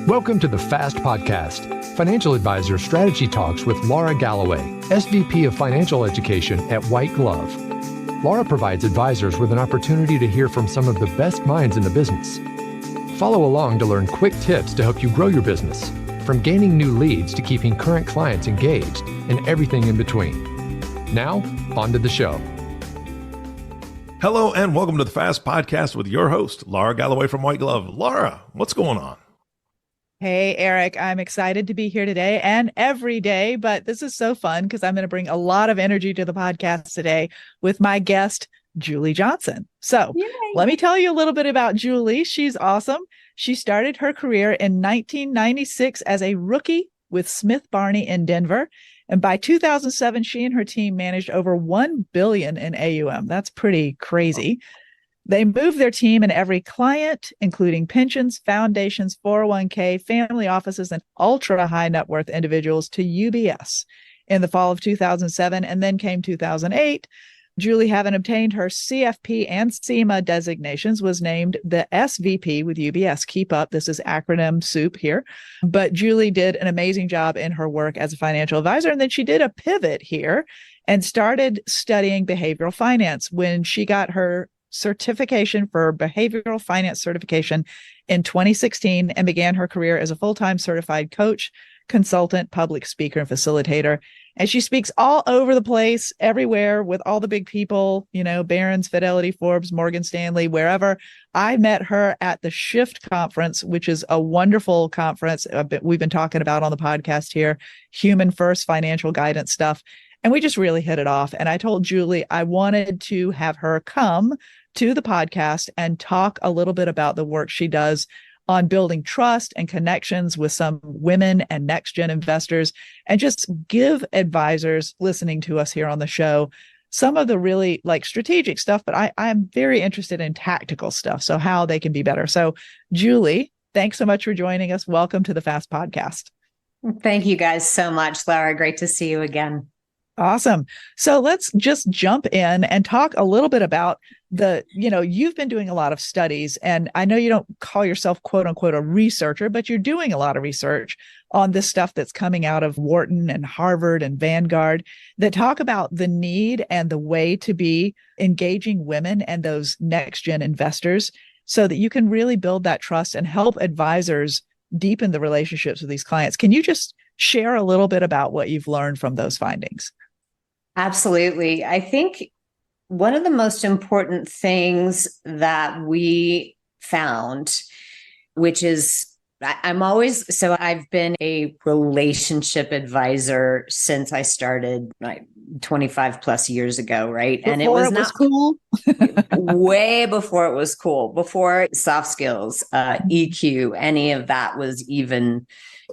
Welcome to the FAST Podcast, Financial Advisor Strategy Talks with Laura Galloway, SVP of Financial Education at White Glove. Laura provides advisors with an opportunity to hear from some of the best minds in the business. Follow along to learn quick tips to help you grow your business, from gaining new leads to keeping current clients engaged, and everything in between. Now, on to the show. Hello and welcome to the FAST Podcast with your host, Laura Galloway from White Glove. Laura, what's going on? Hey, Eric, I'm excited to be here today and every day, but this is so fun because I'm going to bring a lot of energy to the podcast today with my guest, Julie Johnson. So Let me tell you a little bit about Julie. She's awesome. She started her career in 1996 as a rookie with Smith Barney in Denver. And by 2007, she and her team managed over $1 billion in AUM. That's pretty crazy. They moved their team and every client, including pensions, foundations, 401k, family offices, and ultra high net worth individuals to UBS in the fall of 2007. And then came 2008. Julie, having obtained her CFP and CIMA designations, was named the SVP with UBS. Keep up. This is acronym soup here. But Julie did an amazing job in her work as a financial advisor. And then she did a pivot here and started studying behavioral finance when she got her certification for behavioral finance certification in 2016 and began her career as a full-time certified coach, consultant, public speaker, and facilitator. And she speaks all over the place, everywhere with all the big people, Barron's, Fidelity, Forbes, Morgan Stanley, wherever. I met her at the Shift conference, which is a wonderful conference we've been talking about on the podcast here, human first financial guidance stuff. And we just really hit it off. And I told Julie I wanted to have her come to the podcast and talk a little bit about the work she does on building trust and connections with some women and next-gen investors, and just give advisors listening to us here on the show some of the really strategic stuff, but I'm very interested in tactical stuff, so how they can be better. So Julie, thanks so much for joining us. Welcome to the FAST Podcast. Thank you guys so much, Laura. Great to see you again. Awesome. So let's just jump in and talk a little bit about you've been doing a lot of studies, and I know you don't call yourself quote unquote a researcher, but you're doing a lot of research on this stuff that's coming out of Wharton and Harvard and Vanguard that talk about the need and the way to be engaging women and those next gen investors so that you can really build that trust and help advisors deepen the relationships with these clients. Can you just share a little bit about what you've learned from those findings? Absolutely. I think one of the most important things that we found, which is I've been a relationship advisor since I started 25 plus years ago, right? Before and it was cool. Way before it was cool, before soft skills, EQ, any of that was even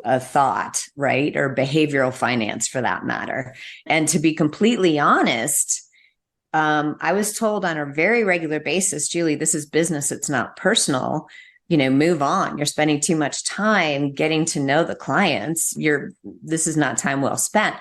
a thought, right? Or behavioral finance for that matter. And to be completely honest, I was told on a very regular basis, Julie, this is business, it's not personal. Move on. You're spending too much time getting to know the clients. This is not time well spent.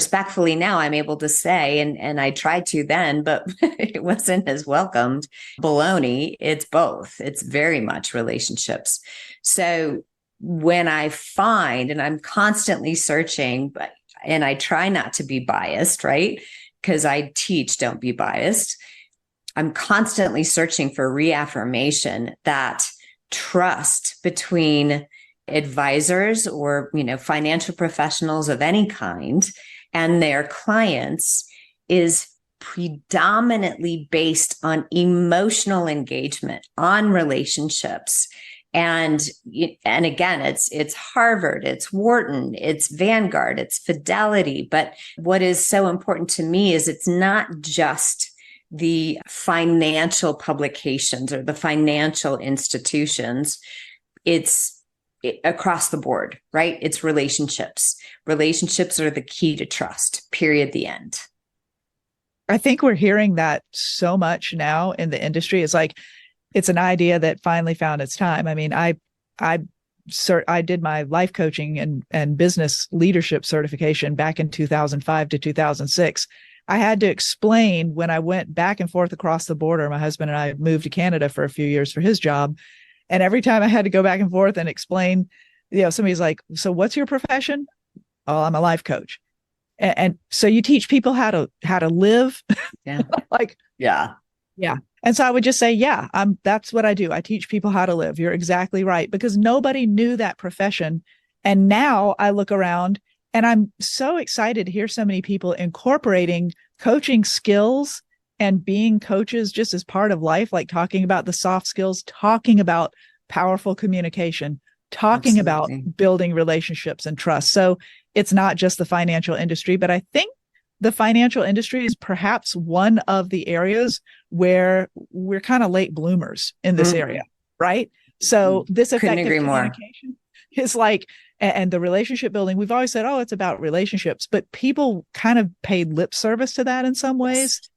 Respectfully now, I'm able to say, and I tried to then, but it wasn't as welcomed. Baloney, it's both. It's very much relationships. So when I find, and I'm constantly searching, and I try not to be biased, right? Because I teach, don't be biased. I'm constantly searching for reaffirmation that trust between advisors or, financial professionals of any kind and their clients is predominantly based on emotional engagement, on relationships. And again, it's Harvard, it's Wharton, it's Vanguard, it's Fidelity. But what is so important to me is it's not just the financial publications or the financial institutions. It's across the board, right? It's relationships. Relationships are the key to trust, period, the end. I think we're hearing that so much now in the industry. It's an idea that finally found its time. I mean, I did my life coaching and business leadership certification back in 2005 to 2006. I had to explain when I went back and forth across the border. My husband and I moved to Canada for a few years for his job. And every time I had to go back and forth and explain, somebody's like, so what's your profession? Oh, I'm a life coach. And so you teach people how to live. Yeah. Like, yeah. Yeah. And so I would just say, yeah, that's what I do. I teach people how to live. You're exactly right, because nobody knew that profession. And now I look around and I'm so excited to hear so many people incorporating coaching skills and being coaches just as part of life, like talking about the soft skills, talking about powerful communication, talking about building relationships and trust. So it's not just the financial industry, but I think the financial industry is perhaps one of the areas where we're kind of late bloomers in this area, right? So this effective communication is like, and the relationship building, we've always said, oh, it's about relationships, but people kind of paid lip service to that in some ways.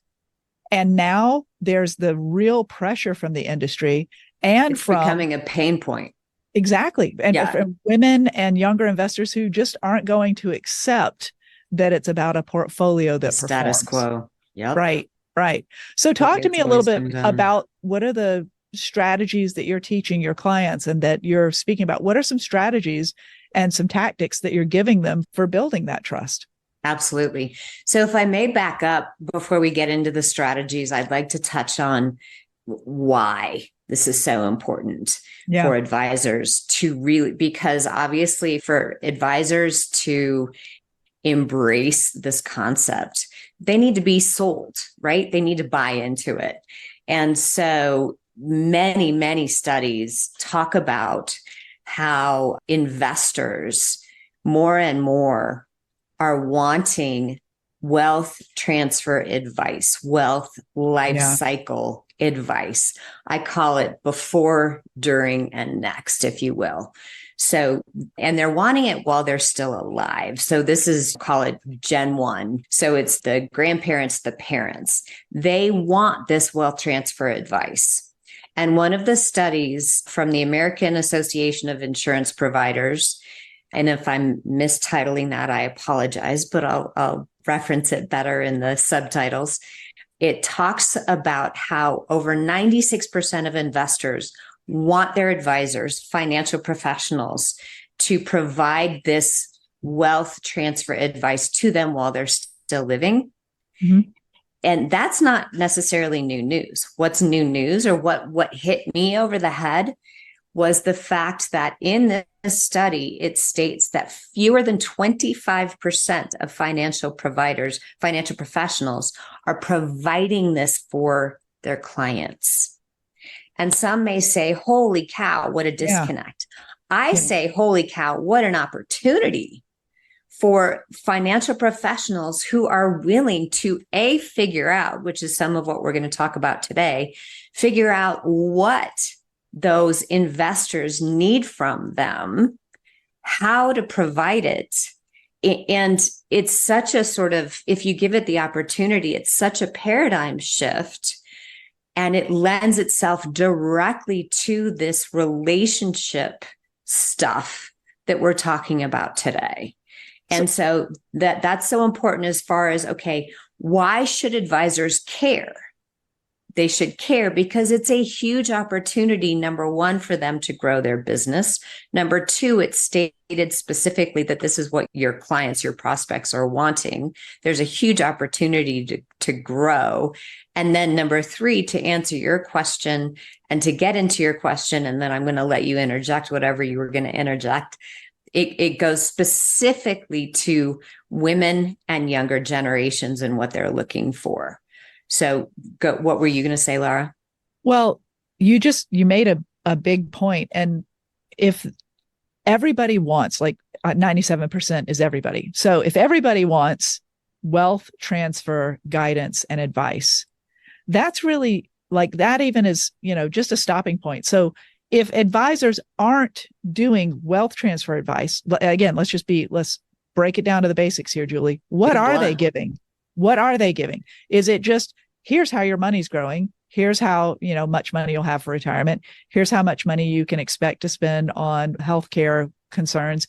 And now there's the real pressure from the industry and it's becoming a pain point. Exactly. And from women and younger investors who just aren't going to accept that it's about a portfolio that status quo. Yep. Right. So talk to me a little bit about what are the strategies that you're teaching your clients and that you're speaking about. What are some strategies and some tactics that you're giving them for building that trust? Absolutely. So if I may back up before we get into the strategies, I'd like to touch on why this is so important for advisors to really, because obviously for advisors to embrace this concept, they need to be sold, right? They need to buy into it. And so many studies talk about how investors more and more are wanting wealth transfer advice, wealth life cycle advice. I call it before, during, and next, if you will. So, and they're wanting it while they're still alive. So this is, call it Gen 1. So it's the grandparents, the parents. They want this wealth transfer advice. And one of the studies from the American Association of Insurance Providers, and if I'm mistitling that, I apologize, but I'll reference it better in the subtitles. It talks about how over 96% of investors want their advisors, financial professionals, to provide this wealth transfer advice to them while they're still living. Mm-hmm. And that's not necessarily new news. What's new news, or what hit me over the head, was the fact that in this study, it states that fewer than 25% of financial providers, financial professionals, are providing this for their clients. And some may say, holy cow, what a disconnect. I say, holy cow, what an opportunity for financial professionals who are willing to figure out, which is some of what we're going to talk about today, figure out what those investors need from them, how to provide it. And it's such a sort of, if you give it the opportunity, it's such a paradigm shift. And it lends itself directly to this relationship stuff that we're talking about today. And so that's so important as far as, okay, why should advisors care? They should care because it's a huge opportunity, number one, for them to grow their business. Number two, it's stated specifically that this is what your clients, your prospects are wanting. There's a huge opportunity to grow. And then number three, to answer your question and to get into your question, and then I'm going to let you interject whatever you were going to interject. It goes specifically to women and younger generations and what they're looking for. So what were you going to say, Laura? Well, you made a big point. And if everybody wants, like 97% is everybody. So if everybody wants wealth transfer guidance and advice, that's really like that even is, just a stopping point. So if advisors aren't doing wealth transfer advice, again, let's break it down to the basics here, Julie. What are they giving? What are they giving? Is it just, here's how your money's growing. Here's how, much money you'll have for retirement. Here's how much money you can expect to spend on healthcare concerns.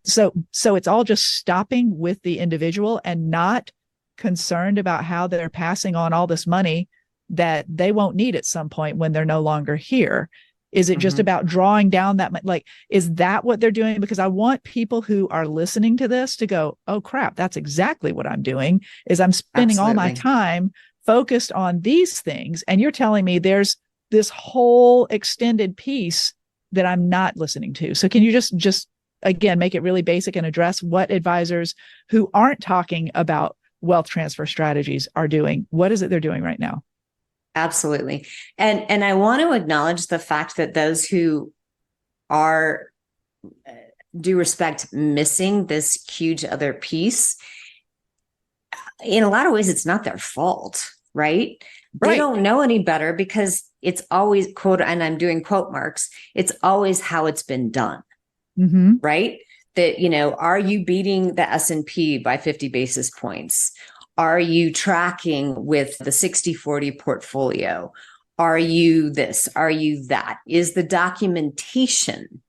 So it's all just stopping with the individual and not concerned about how they're passing on all this money that they won't need at some point when they're no longer here. Is it just Mhm. about drawing down that? Like, is that what they're doing? Because I want people who are listening to this to go, oh crap, that's exactly what I'm doing, is I'm spending all my Absolutely. time focused on these things. And you're telling me there's this whole extended piece that I'm not listening to. So can you just again, make it really basic and address what advisors who aren't talking about wealth transfer strategies are doing? What is it they're doing right now? Absolutely. And I want to acknowledge the fact that those who are, due respect, missing this huge other piece, in a lot of ways, it's not their fault, right? They Right. don't know any better because it's always, quote, and I'm doing quote marks, it's always how it's been done, Mm-hmm. right? That, are you beating the S&P by 50 basis points? Are you tracking with the 60-40 portfolio? Are you this? Are you that? Is the documentation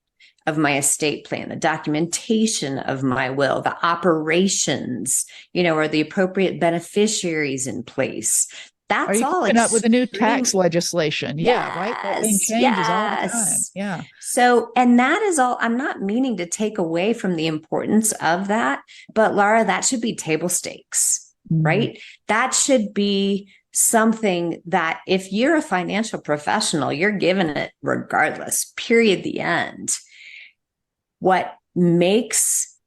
of my estate plan, the documentation of my will, the operations, are the appropriate beneficiaries in place? Are That's you all keeping up with the new extreme. tax legislation? Yeah, right. That thing Yes, changes all the time. yes. Yeah. So, and that is all. I'm not meaning to take away from the importance of that, but Laura, that should be table stakes, right? That should be something that if you're a financial professional, you're given it regardless, period, the end. What makes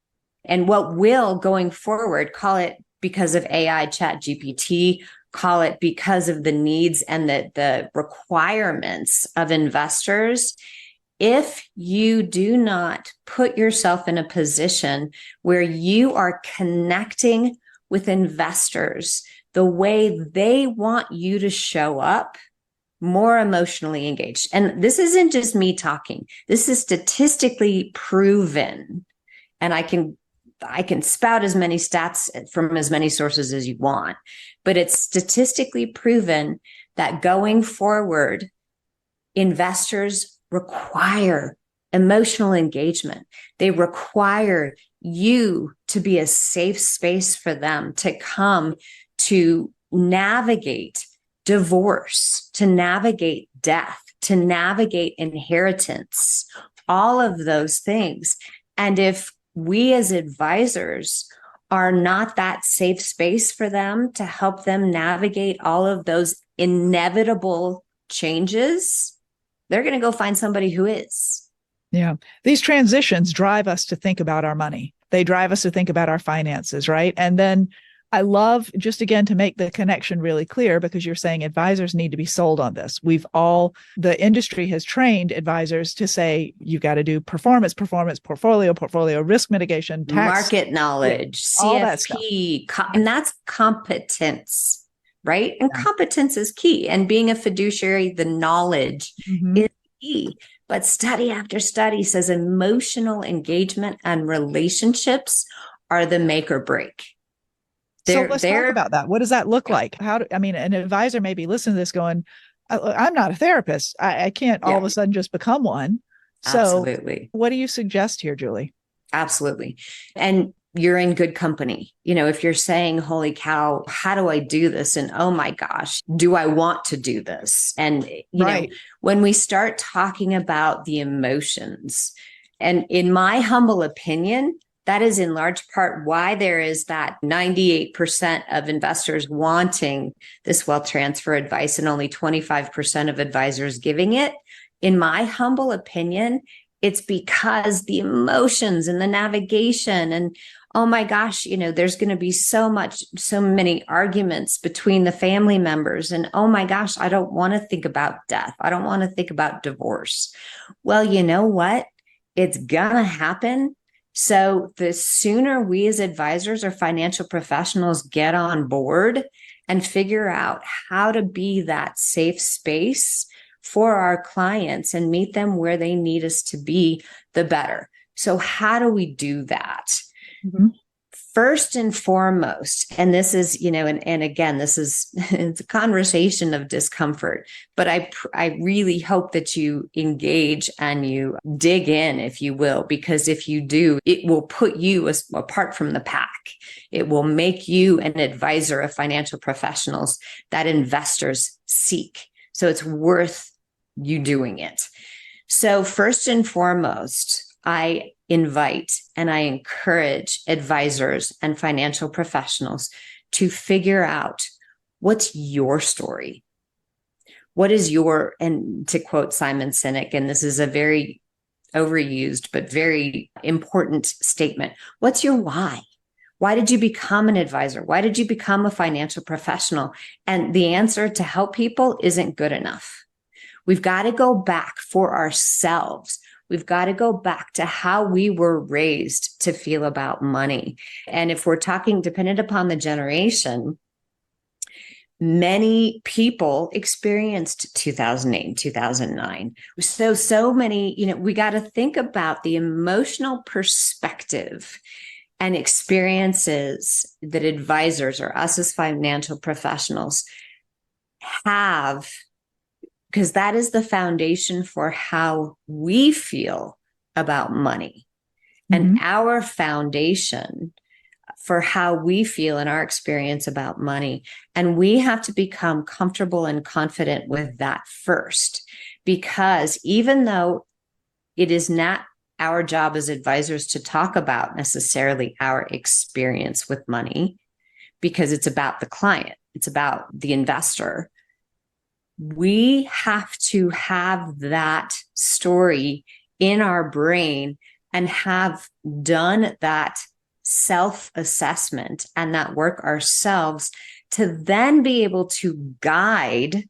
and what will going forward, call it because of AI, chat GPT, call it because of the needs and the requirements of investors. If you do not put yourself in a position where you are connecting with investors the way they want you to show up, more emotionally engaged. And this isn't just me talking. This is statistically proven. And I can spout as many stats from as many sources as you want, but it's statistically proven that going forward, investors require emotional engagement. They require you to be a safe space for them to come to navigate divorce, to navigate death, to navigate inheritance, all of those things. And if we as advisors are not that safe space for them to help them navigate all of those inevitable changes, they're going to go find somebody who is. Yeah. These transitions drive us to think about our money. They drive us to think about our finances, right? And then I love, just again, to make the connection really clear, because you're saying advisors need to be sold on this. The industry has trained advisors to say, you got to do performance, portfolio, risk mitigation, tax, market knowledge, all that stuff. CFP, and that's competence, right? And competence is key. And being a fiduciary, the knowledge is key. But study after study says emotional engagement and relationships are the make or break. So let's talk about that. What does that look like? An advisor may be listening to this going, I'm not a therapist. I can't all of a sudden just become one. So absolutely. What do you suggest here, Julie? Absolutely. And you're in good company. If you're saying, holy cow, how do I do this? And oh my gosh, do I want to do this? And, when we start talking about the emotions, and in my humble opinion, that is in large part why there is that 98% of investors wanting this wealth transfer advice and only 25% of advisors giving it. In my humble opinion, it's because the emotions and the navigation and, oh my gosh, there's going to be so many arguments between the family members. And oh my gosh, I don't want to think about death. I don't want to think about divorce. Well, you know what? It's going to happen. So the sooner we as advisors or financial professionals get on board and figure out how to be that safe space for our clients and meet them where they need us to be, the better. So how do we do that? First and foremost, and this is, and again, it's a conversation of discomfort, but I really hope that you engage and you dig in, if you will, because if you do, it will put you apart from the pack. It will make you an advisor of financial professionals that investors seek. So it's worth you doing it. So first and foremost, I invite and I encourage advisors and financial professionals to figure out what's your story. What is your, and to quote Simon Sinek, and this is a very overused but very important statement, what's your why? Why did you become an advisor? Why did you become a financial professional? And the answer to help people isn't good enough. We've got to go back for ourselves. We've got to go back to how we were raised to feel about money. And if we're talking dependent upon the generation, many people experienced 2008 and 2009. So many, we got to think about the emotional perspective and experiences that advisors or us as financial professionals have, because that is the foundation for how we feel about money. And our foundation for how we feel in our experience about money. And we have to become comfortable and confident with that first, because even though it is not our job as advisors to talk about necessarily our experience with money, because it's about the client, it's about the investor, we have to have that story in our brain and have done that self-assessment and that work ourselves to then be able to guide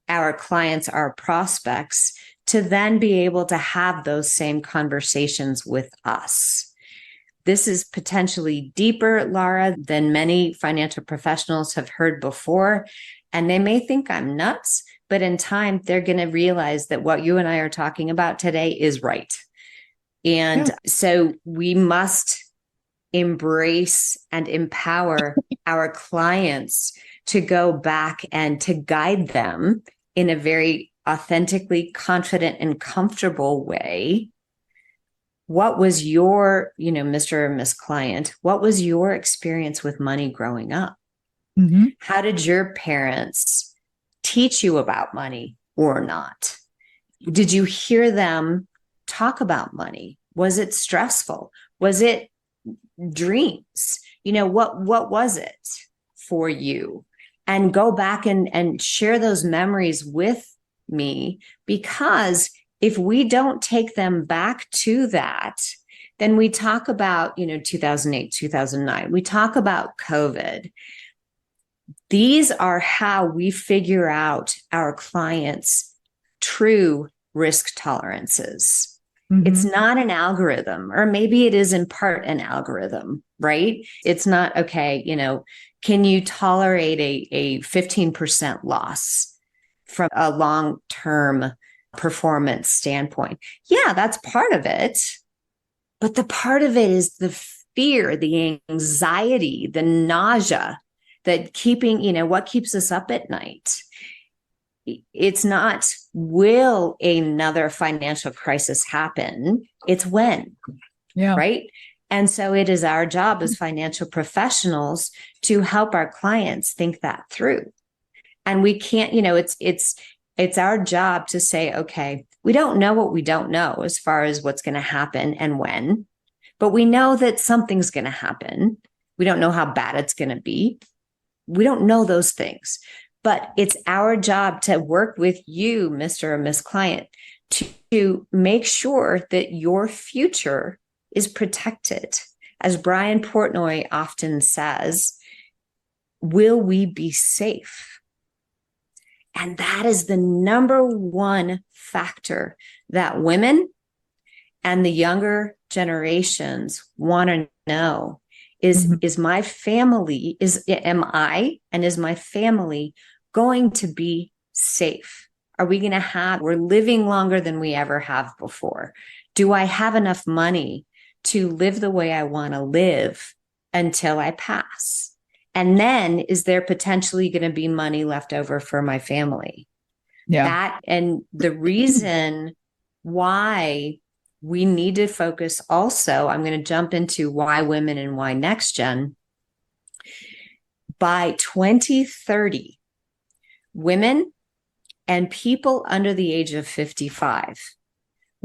our clients, our prospects, to then be able to have those same conversations with us. This is potentially deeper, Laura, than many financial professionals have heard before. And they may think I'm nuts, but in time, they're going to realize that what you and I are talking about today is right. And so we must embrace and empower our clients to go back and to guide them in a very authentically confident and comfortable way. What was your, Mr. or Miss Client, what was your experience with money growing up? How did your parents teach you about money or not? Did you hear them talk about money? Was it stressful? Was it dreams? What was it for you? And go back and share those memories with me, because if we don't take them back to that, then we talk about, 2008, 2009, we talk about COVID. These are how we figure out our clients' true risk tolerances. It's not an algorithm, or maybe it is in part an algorithm, right? It's not, okay, can you tolerate a 15% loss from a long-term performance standpoint? Yeah, that's part of it. But the part of it is the fear, the anxiety, the nausea that what keeps us up at night. It's not, will another financial crisis happen? It's when, right? And so it is our job as financial professionals to help our clients think that through. And we can't, it's our job to say, okay, we don't know what we don't know as far as what's going to happen and when, but we know that something's going to happen. We don't know how bad it's going to be. We don't know those things. But it's our job to work with you, Mr. or Miss Client, to make sure that your future is protected. As Brian Portnoy often says, will we be safe? And that is the number one factor that women and the younger generations want to know is my family, am I and is my family going to be safe? Are we going to we're living longer than we ever have before? Do I have enough money to live the way I want to live until I pass? And then is there potentially going to be money left over for my family? And the reason why we need to focus also, I'm going to jump into why women and why next gen. By 2030, women and people under the age of 55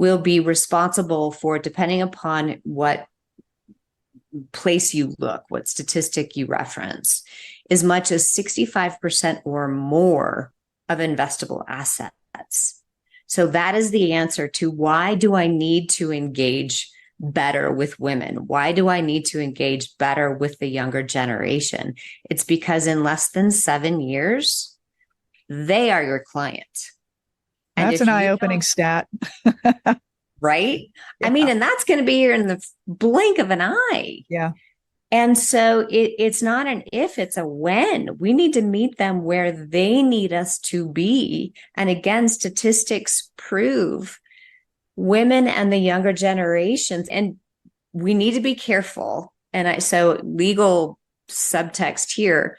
will be responsible for, depending upon what place you look, what statistic you reference, as much as 65% or more of investable assets. So that is the answer to why do I need to engage better with women? Why do I need to engage better with the younger generation? It's because in less than 7 years, they are your client. And That's an eye-opening stat. Right? Yeah. I mean, and that's going to be here in the blink of an eye. Yeah. And so it's not an if, it's a when. We need to meet them where they need us to be. And again, statistics prove women and the younger generations, and we need to be careful. And so legal subtext here,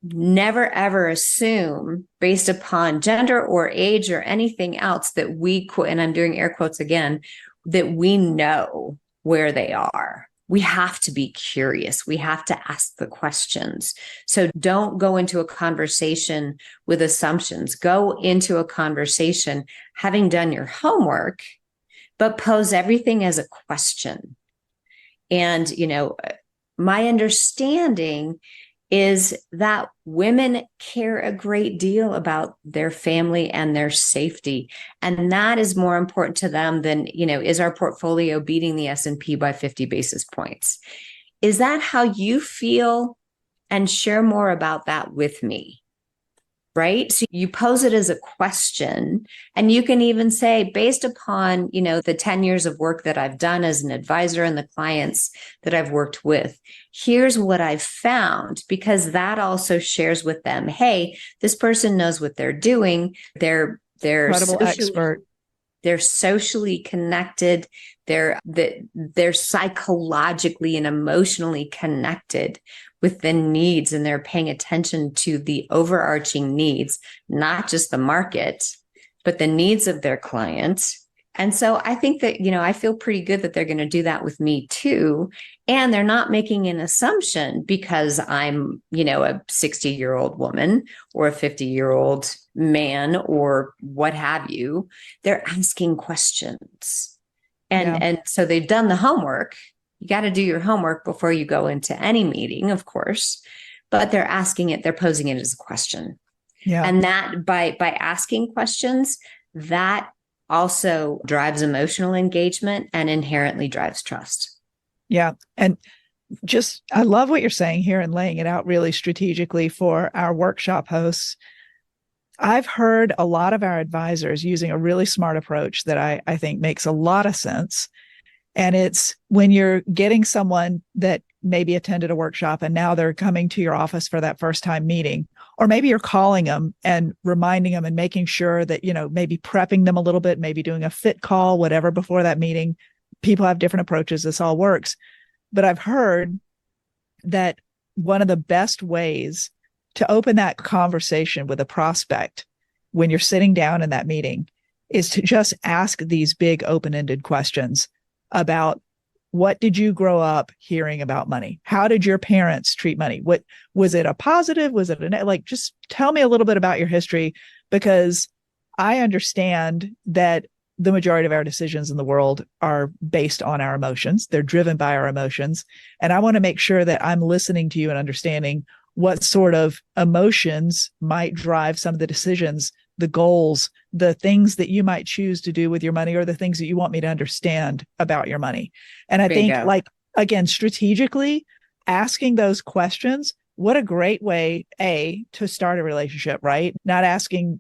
never ever assume based upon gender or age or anything else that we, and I'm doing air quotes again, that we know where they are. We have to be curious. We have to ask the questions. So don't go into a conversation with assumptions. Go into a conversation having done your homework, but pose everything as a question. And, my understanding is that women care a great deal about their family and their safety. And that is more important to them than, is our portfolio beating the S&P by 50 basis points? Is that how you feel? And share more about that with me. Right? So you pose it as a question, and you can even say, based upon, the 10 years of work that I've done as an advisor and the clients that I've worked with, here's what I've found, because that also shares with them, hey, this person knows what they're doing. They're Incredible expert. They're socially connected. They're psychologically and emotionally connected with the needs, and they're paying attention to the overarching needs, not just the market, but the needs of their clients. And so I think that, I feel pretty good that they're going to do that with me too. And they're not making an assumption because I'm, a 60-year-old woman or a 50-year-old man or what have you. They're asking questions. And so they've done the homework. You got to do your homework before you go into any meeting, of course, but they're posing it as a question. Yeah. And that by asking questions, that also drives emotional engagement and inherently drives trust. Yeah. And I love what you're saying here and laying it out really strategically for our workshop hosts. I've heard a lot of our advisors using a really smart approach that I think makes a lot of sense. And it's when you're getting someone that maybe attended a workshop and now they're coming to your office for that first time meeting, or maybe you're calling them and reminding them and making sure that, maybe prepping them a little bit, maybe doing a fit call, whatever, before that meeting. People have different approaches. This all works. But I've heard that one of the best ways to open that conversation with a prospect when you're sitting down in that meeting is to just ask these big open-ended questions about, what did you grow up hearing about money? How did your parents treat money? What was it, a positive? Was it just tell me a little bit about your history, because I understand that the majority of our decisions in the world are based on our emotions. They're driven by our emotions. And I want to make sure that I'm listening to you and understanding what sort of emotions might drive some of the decisions, the goals, the things that you might choose to do with your money, or the things that you want me to understand about your money. And I think, again, strategically asking those questions, what a great way, to start a relationship, right? Not asking,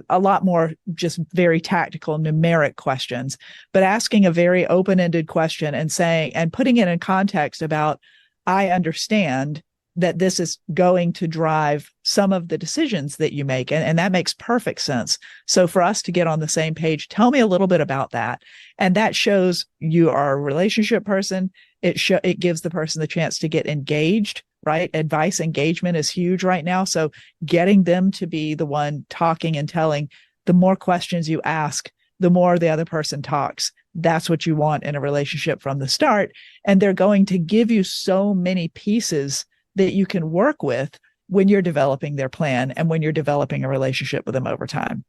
a lot more just very tactical, numeric questions, but asking a very open-ended question and saying, and putting it in context about, I understand that this is going to drive some of the decisions that you make. And that makes perfect sense. So for us to get on the same page, tell me a little bit about that. And that shows you are a relationship person. It gives the person the chance to get engaged, right? Advice engagement is huge right now. So getting them to be the one talking and telling, the more questions you ask, the more the other person talks. That's what you want in a relationship from the start. And they're going to give you so many pieces that you can work with when you're developing their plan and when you're developing a relationship with them over time.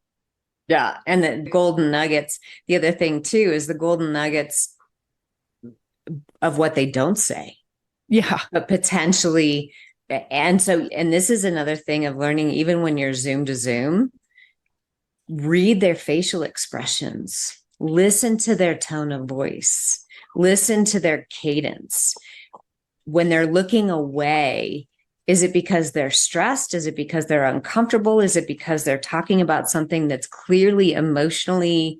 Yeah. And the golden nuggets. The other thing too is the golden nuggets of what they don't say. Yeah. But potentially, and this is another thing of learning, even when you're Zoom to Zoom, read their facial expressions, listen to their tone of voice, listen to their cadence. When they're looking away, is it because they're stressed? Is it because they're uncomfortable? Is it because they're talking about something that's clearly emotionally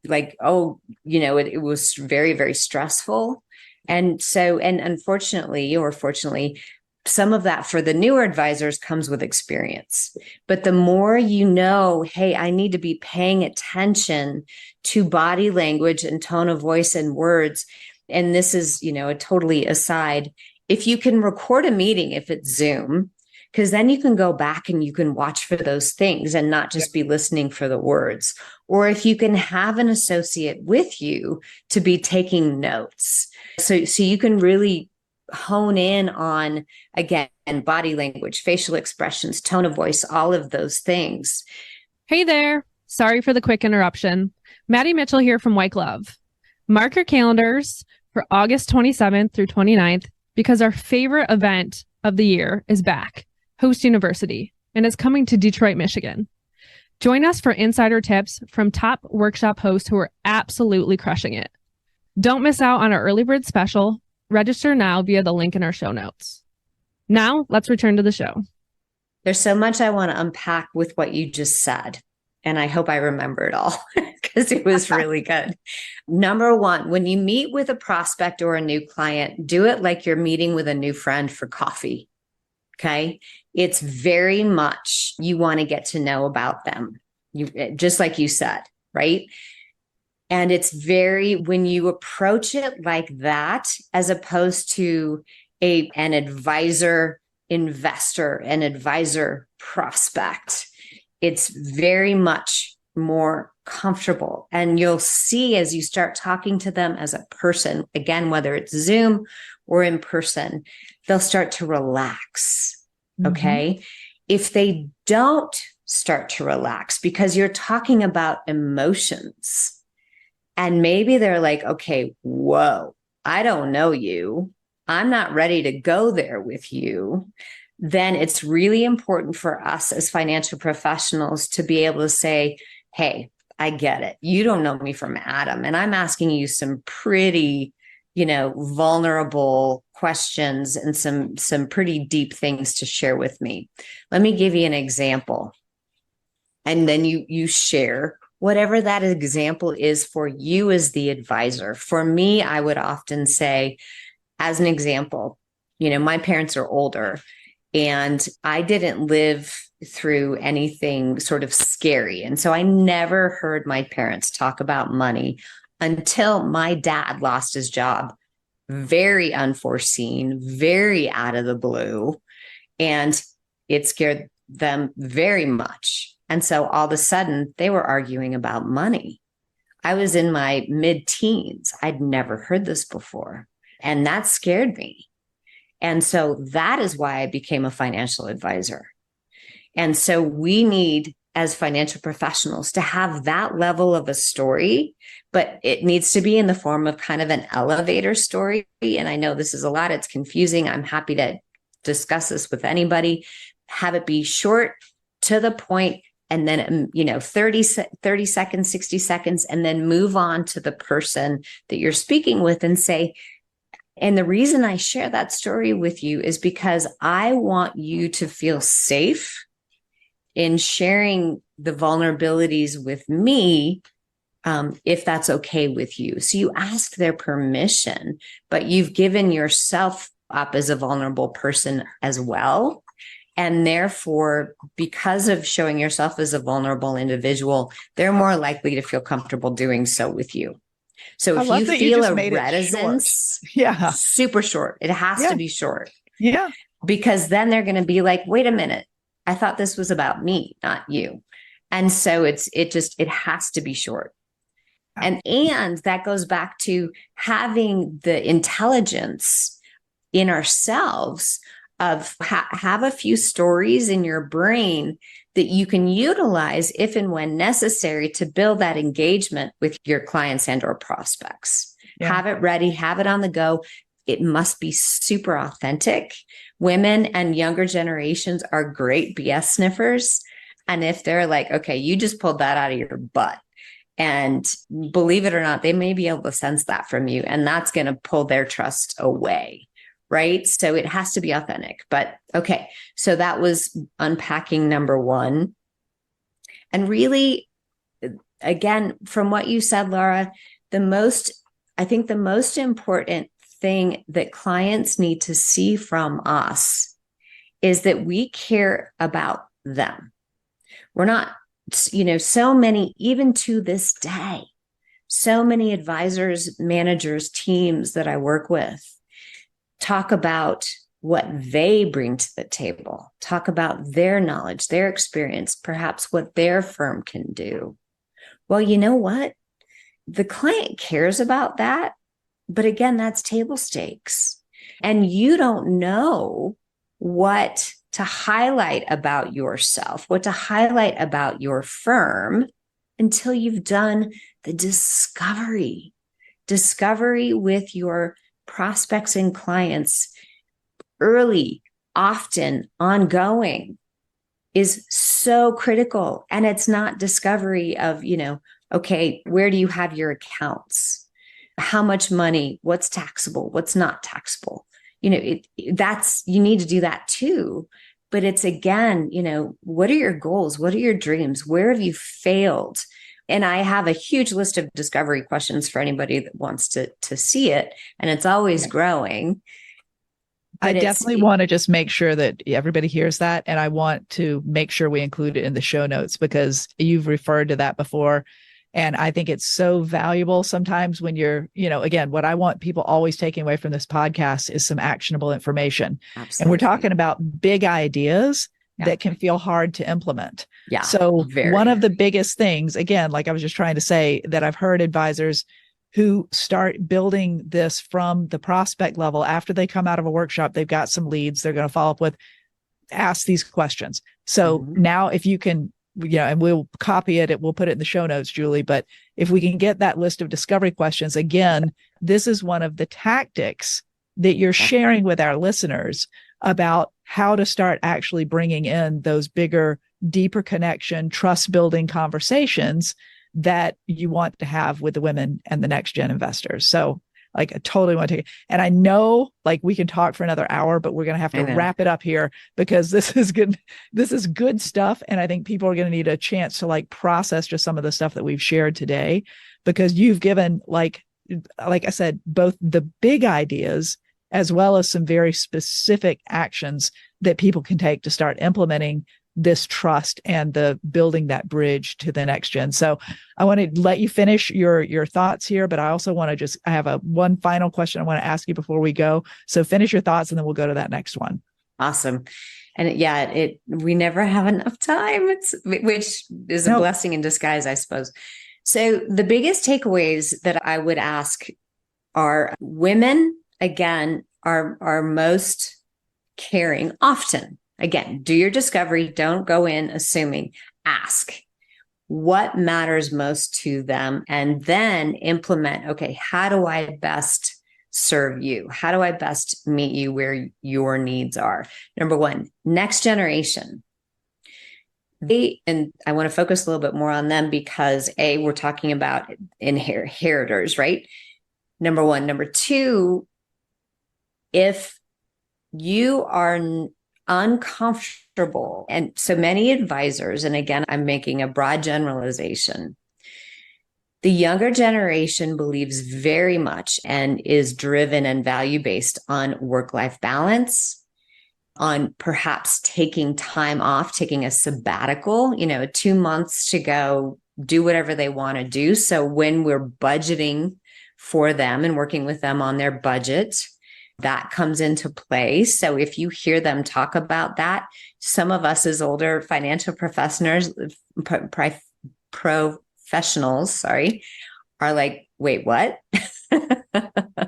like, oh, it was very, very stressful? And unfortunately, or fortunately, some of that for the newer advisors comes with experience. But the more hey, I need to be paying attention to body language and tone of voice and words. And this is, a totally aside. If you can record a meeting, if it's Zoom, because then you can go back and you can watch for those things and not just be listening for the words. Or if you can have an associate with you to be taking notes. So you can really hone in on, again, body language, facial expressions, tone of voice, all of those things. Hey there. Sorry for the quick interruption. Maddie Mitchell here from White Glove. Mark your calendars for August 27th through 29th because our favorite event of the year is back, Host University, and it's coming to Detroit, Michigan. Join us for insider tips from top workshop hosts who are absolutely crushing it. Don't miss out on our early bird special. Register now via the link in our show notes. Now, let's return to the show. There's so much I want to unpack with what you just said, and I hope I remember it all because it was really good. Number one, when you meet with a prospect or a new client, do it like you're meeting with a new friend for coffee. Okay. It's very much you want to get to know about them. Just like you said, right? And it's when you approach it like that, as opposed to an advisor investor, an advisor prospect, it's very much more comfortable. And you'll see as you start talking to them as a person, again, whether it's Zoom or in person, they'll start to relax. Okay. If they don't start to relax because you're talking about emotions, and maybe they're like, okay, whoa, I don't know you. I'm not ready to go there with you. Then it's really important for us as financial professionals to be able to say, hey, I get it. You don't know me from Adam. And I'm asking you some pretty, vulnerable questions and some pretty deep things to share with me. Let me give you an example. And then you share whatever that example is for you as the advisor. For me, I would often say, as an example, my parents are older and I didn't live through anything sort of scary. And so I never heard my parents talk about money until my dad lost his job. Very unforeseen, very out of the blue. And it scared them very much. And so all of a sudden they were arguing about money. I was in my mid-teens. I'd never heard this before. And that scared me. And so that is why I became a financial advisor. And so we need, as financial professionals, to have that level of a story, but it needs to be in the form of kind of an elevator story. And I know this is a lot. It's confusing. I'm happy to discuss this with anybody. Have it be short, to the point, and then, 30 seconds, 60 seconds, and then move on to the person that you're speaking with and say, and the reason I share that story with you is because I want you to feel safe in sharing the vulnerabilities with me, if that's okay with you. So you ask their permission, but you've given yourself up as a vulnerable person as well. And therefore, because of showing yourself as a vulnerable individual, they're more likely to feel comfortable doing so with you. So if you feel a reticence, super short, it has to be short. Yeah. Because then they're going to be like, wait a minute, I thought this was about me, not you. And so it has to be short. And that goes back to having the intelligence in ourselves of have a few stories in your brain that you can utilize if and when necessary to build that engagement with your clients and or prospects. Yeah. Have it ready, have it on the go. It must be super authentic. Women and younger generations are great BS sniffers. And if they're like, okay, you just pulled that out of your butt, and believe it or not, they may be able to sense that from you, and that's going to pull their trust away. Right. So it has to be authentic. But okay. So that was unpacking number one. And really, again, from what you said, Laura, I think the most important thing that clients need to see from us is that we care about them. We're not, so many, even to this day, so many advisors, managers, teams that I work with talk about what they bring to the table, talk about their knowledge, their experience, perhaps what their firm can do. Well, you know what? The client cares about that. But again, that's table stakes. And you don't know what to highlight about yourself, what to highlight about your firm until you've done the discovery with your prospects and clients early, often, ongoing is so critical. And it's not discovery of, okay, where do you have your accounts? How much money? What's taxable? What's not taxable? You need to do that too. But it's again, what are your goals? What are your dreams? Where have you failed? And I have a huge list of discovery questions for anybody that wants to see it. And it's always growing. I definitely want to just make sure that everybody hears that. And I want to make sure we include it in the show notes because you've referred to that before. And I think it's so valuable sometimes when you're, again, what I want people always taking away from this podcast is some actionable information. Absolutely. And we're talking about big ideas that can feel hard to implement. Yeah. So one of the biggest things, again, like I was just trying to say, that I've heard advisors who start building this from the prospect level after they come out of a workshop, they've got some leads they're going to follow up with, ask these questions. So now if you can, and we'll copy it, we'll put it in the show notes, Julie, but if we can get that list of discovery questions, again, this is one of the tactics that you're sharing with our listeners about how to start actually bringing in those bigger, deeper connection, trust building conversations that you want to have with the women and the next gen investors. So I totally want to take it. And I know we can talk for another hour, but we're going to have to wrap it up here because this is good. This is good stuff. And I think people are going to need a chance to process just some of the stuff that we've shared today, because you've given, like I said, both the big ideas as well as some very specific actions that people can take to start implementing this trust and the building that bridge to the next gen. So I want to let you finish your thoughts here, but I also want to I have one final question I want to ask you before we go. So finish your thoughts and then we'll go to that next one. Awesome. And we never have enough time, which is a blessing in disguise, I suppose. So the biggest takeaways that I would ask are women, again, are most caring often. Again, do your discovery. Don't go in assuming. Ask what matters most to them and then implement, okay, how do I best serve you? How do I best meet you where your needs are? Number one, next generation. And I want to focus a little bit more on them because we're talking about inheritors, right? Number one. Number two, if you are uncomfortable, and so many advisors, and again, I'm making a broad generalization, the younger generation believes very much and is driven and value-based on work-life balance, on perhaps taking time off, taking a sabbatical, 2 months to go do whatever they want to do. So when we're budgeting for them and working with them on their budget, that comes into play. So if you hear them talk about that, some of us as older financial professionals, are like, wait, what?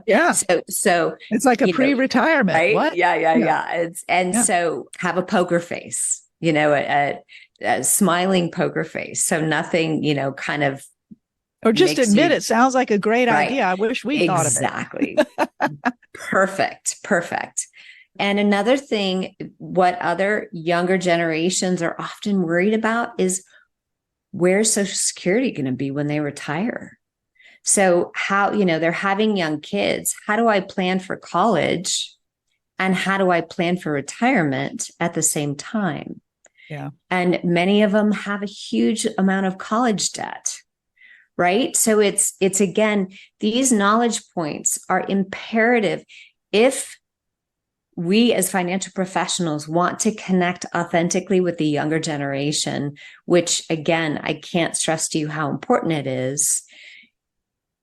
Yeah. So it's like a pre-retirement. right? What? Yeah. So have a poker face. a smiling poker face. So nothing, kind of. Or just admit it sounds like a great Right. idea. I wish we thought of it. Exactly. Perfect. And another thing, what other younger generations are often worried about is, where's Social Security going to be when they retire? So how, they're having young kids. How do I plan for college? And how do I plan for retirement at the same time? Yeah. And many of them have a huge amount of college debt. Right. So it's again, these knowledge points are imperative if we as financial professionals want to connect authentically with the younger generation, which again, I can't stress to you how important it is.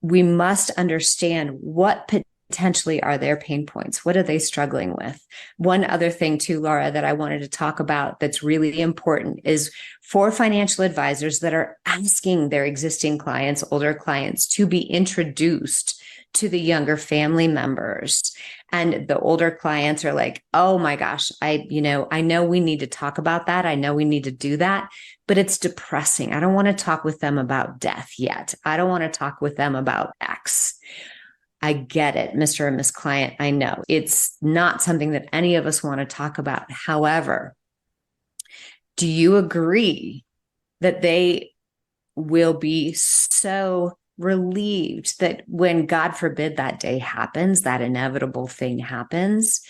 We must understand what potentially are their pain points. What are they struggling with? One other thing too, Laura, that I wanted to talk about that's really important is for financial advisors that are asking their existing clients, older clients, to be introduced to the younger family members. And the older clients are like, oh my gosh, I know we need to talk about that. I know we need to do that, but it's depressing. I don't want to talk with them about death yet. I don't want to talk with them about X. I get it, Mr. and Miss Client. I know it's not something that any of us want to talk about. However, do you agree that they will be so relieved that when, God forbid, that day happens, that inevitable thing happens,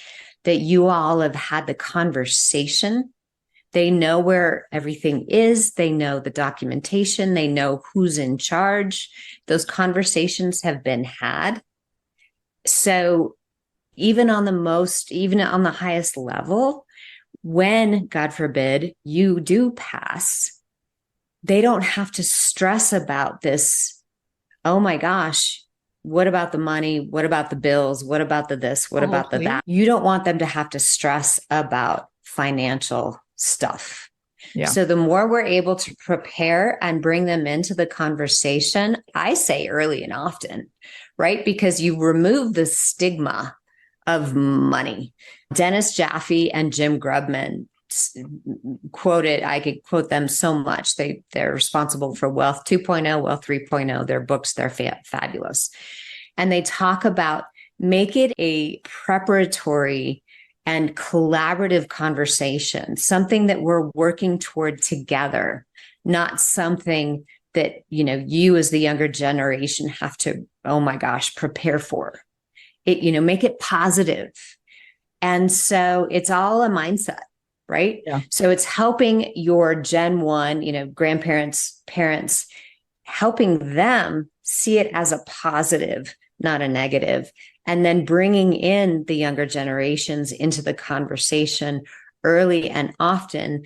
that you all have had the conversation? They know where everything is. They know the documentation. They know who's in charge. Those conversations have been had. So even on the highest level, when, God forbid, you do pass, they don't have to stress about this. Oh my gosh, what about the money? What about the bills? What about the this? What about the that? You don't want them to have to stress about financial stuff. Yeah. So the more we're able to prepare and bring them into the conversation, I say early and often, right? Because you remove the stigma of money. Dennis Jaffe and Jim Grubman quoted, I could quote them so much. They're responsible for Wealth 2.0, Wealth 3.0. Their books, they're fabulous. And they talk about make it a preparatory and collaborative conversation, something that we're working toward together, not something that, you as the younger generation have to, oh my gosh, prepare for it, make it positive. And so it's all a mindset, right? Yeah. So it's helping your Gen 1, grandparents, parents, helping them see it as a positive, not a negative, and then bringing in the younger generations into the conversation early and often.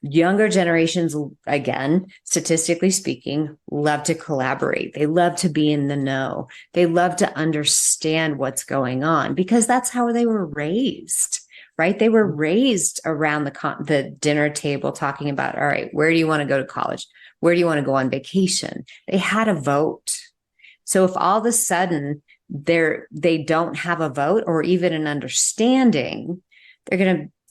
Younger generations, again, statistically speaking, love to collaborate. They love to be in the know. They love to understand what's going on because that's how they were raised, right? They were raised around the dinner table talking about, all right, where do you want to go to college? Where do you want to go on vacation? They had a vote. So if all of a sudden they don't have a vote or even an understanding,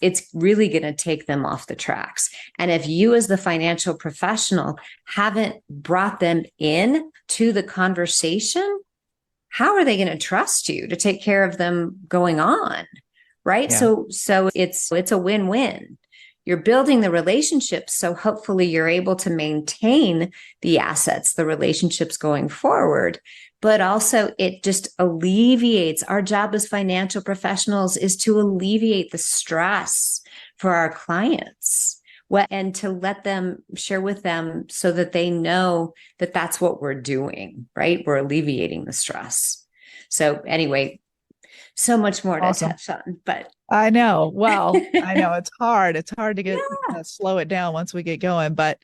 it's really going to take them off the tracks. And if you as the financial professional haven't brought them in to the conversation, how are they going to trust you to take care of them going on? Right. Yeah. So it's a win-win. You're building the relationships. So hopefully you're able to maintain the assets, the relationships going forward. But also it just alleviates, our job as financial professionals is to alleviate the stress for our clients and to let them share with them so that they know that that's what we're doing, right? We're alleviating the stress. So anyway, so much more to touch on, but I know. Well, I know it's hard. It's hard to get slow it down once we get going, but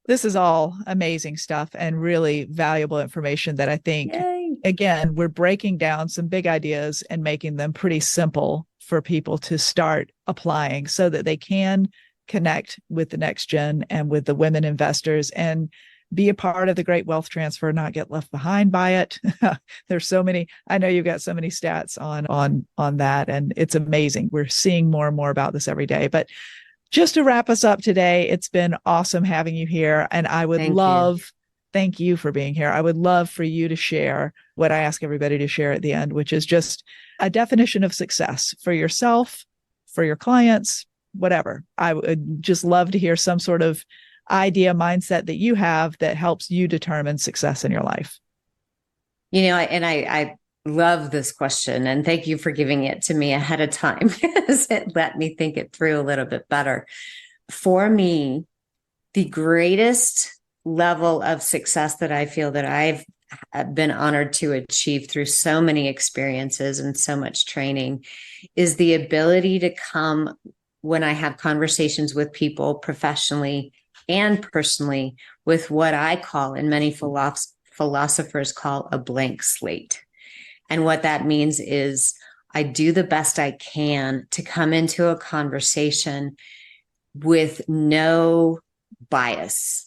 this is all amazing stuff and really valuable information that I think, again, we're breaking down some big ideas and making them pretty simple for people to start applying so that they can connect with the next gen and with the women investors and be a part of the great wealth transfer, not get left behind by it. There's so many, I know you've got so many stats on that, and it's amazing. We're seeing more and more about this every day. But just to wrap us up today, it's been awesome having you here. And I would thank you for being here. I would love for you to share what I ask everybody to share at the end, which is just a definition of success for yourself, for your clients, whatever. I would just love to hear some sort of idea, mindset that you have that helps you determine success in your life. I love this question, and thank you for giving it to me ahead of time because it let me think it through a little bit better. For me, the greatest level of success that I feel that I've been honored to achieve through so many experiences and so much training is the ability to come when I have conversations with people professionally and personally with what I call, and many philosophers call, a blank slate. And what that means is I do the best I can to come into a conversation with no bias,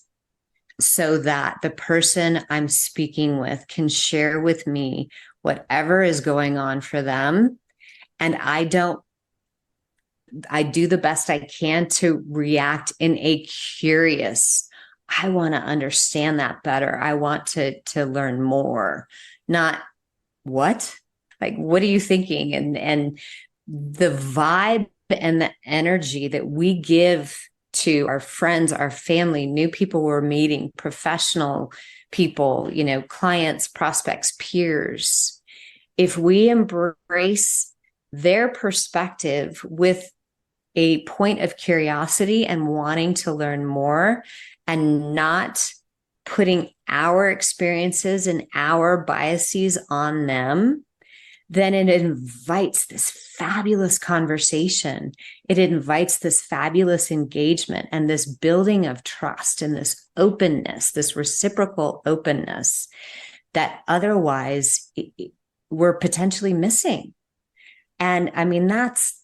so that the person I'm speaking with can share with me whatever is going on for them. And I do the best I can to react in a curious, I want to understand that better. I want to learn more, not what, like, what are you thinking? And the vibe and the energy that we give to our friends, our family, new people we're meeting, professional people, clients, prospects, peers. If we embrace their perspective with a point of curiosity and wanting to learn more, and not putting our experiences and our biases on them, then it invites this fabulous conversation. It invites this fabulous engagement and this building of trust and this openness, this reciprocal openness that otherwise we're potentially missing. And I mean, that's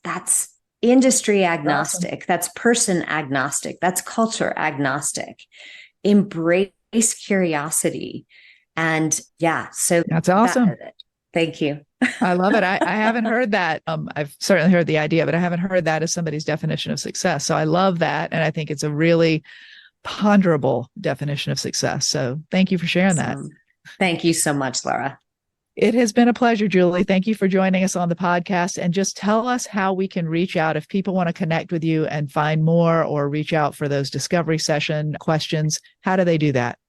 industry agnostic. Awesome. That's person agnostic. That's culture agnostic. Embrace curiosity. And so that's awesome. Thank you. I love it. I haven't heard that. I've certainly heard the idea, but I haven't heard that as somebody's definition of success. So I love that. And I think it's a really ponderable definition of success. So thank you for sharing that. Thank you so much, Laura. It has been a pleasure, Julie. Thank you for joining us on the podcast. And just tell us how we can reach out if people want to connect with you and find more, or reach out for those discovery session questions. How do they do that?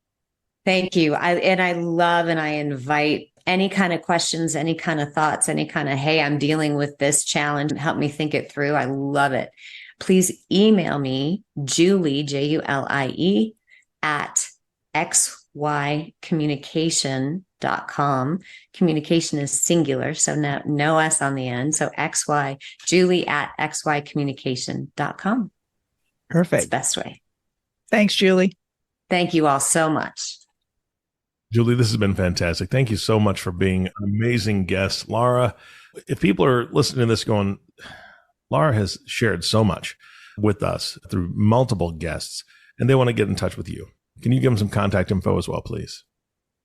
Thank you. I love and I invite any kind of questions, any kind of thoughts, any kind of, hey, I'm dealing with this challenge, help me think it through. I love it. Please email me, Julie, Julie, at xycommunication.com. Communication is singular, so no S on the end. So Julie at xycommunication.com. Perfect. That's the best way. Thanks, Julie. Thank you all so much. Julie, this has been fantastic. Thank you so much for being an amazing guest. Laura, if people are listening to this going, Laura has shared so much with us through multiple guests, and they want to get in touch with you, can you give them some contact info as well, please?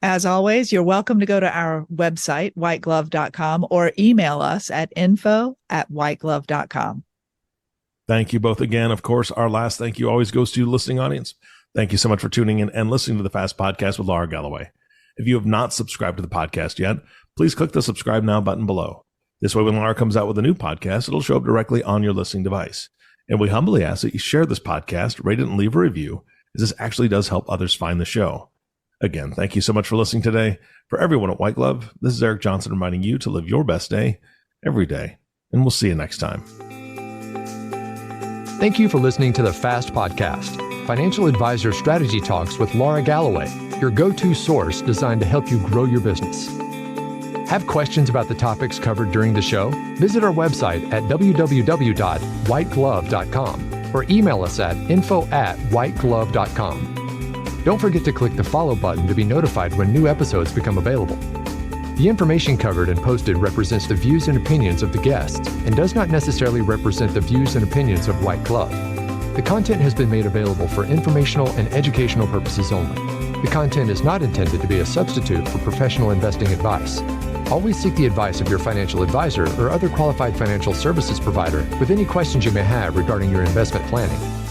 As always, you're welcome to go to our website, whiteglove.com, or email us at info@whiteglove.com. Thank you both again. Of course, our last thank you always goes to the listening audience. Thank you so much for tuning in and listening to the Fast Podcast with Laura Galloway. If you have not subscribed to the podcast yet, please click the subscribe now button below. This way, when Laura comes out with a new podcast, it'll show up directly on your listening device. And we humbly ask that you share this podcast, rate it, and leave a review, as this actually does help others find the show. Again, thank you so much for listening today. For everyone at White Glove, this is Eric Johnson reminding you to live your best day every day. And we'll see you next time. Thank you for listening to the Fast Podcast, Financial Advisor Strategy Talks with Laura Galloway, your go-to source designed to help you grow your business. Have questions about the topics covered during the show? Visit our website at www.whiteglove.com or email us at info@whiteglove.com. Don't forget to click the follow button to be notified when new episodes become available. The information covered and posted represents the views and opinions of the guests and does not necessarily represent the views and opinions of White Glove. The content has been made available for informational and educational purposes only. The content is not intended to be a substitute for professional investing advice. Always seek the advice of your financial advisor or other qualified financial services provider with any questions you may have regarding your investment planning.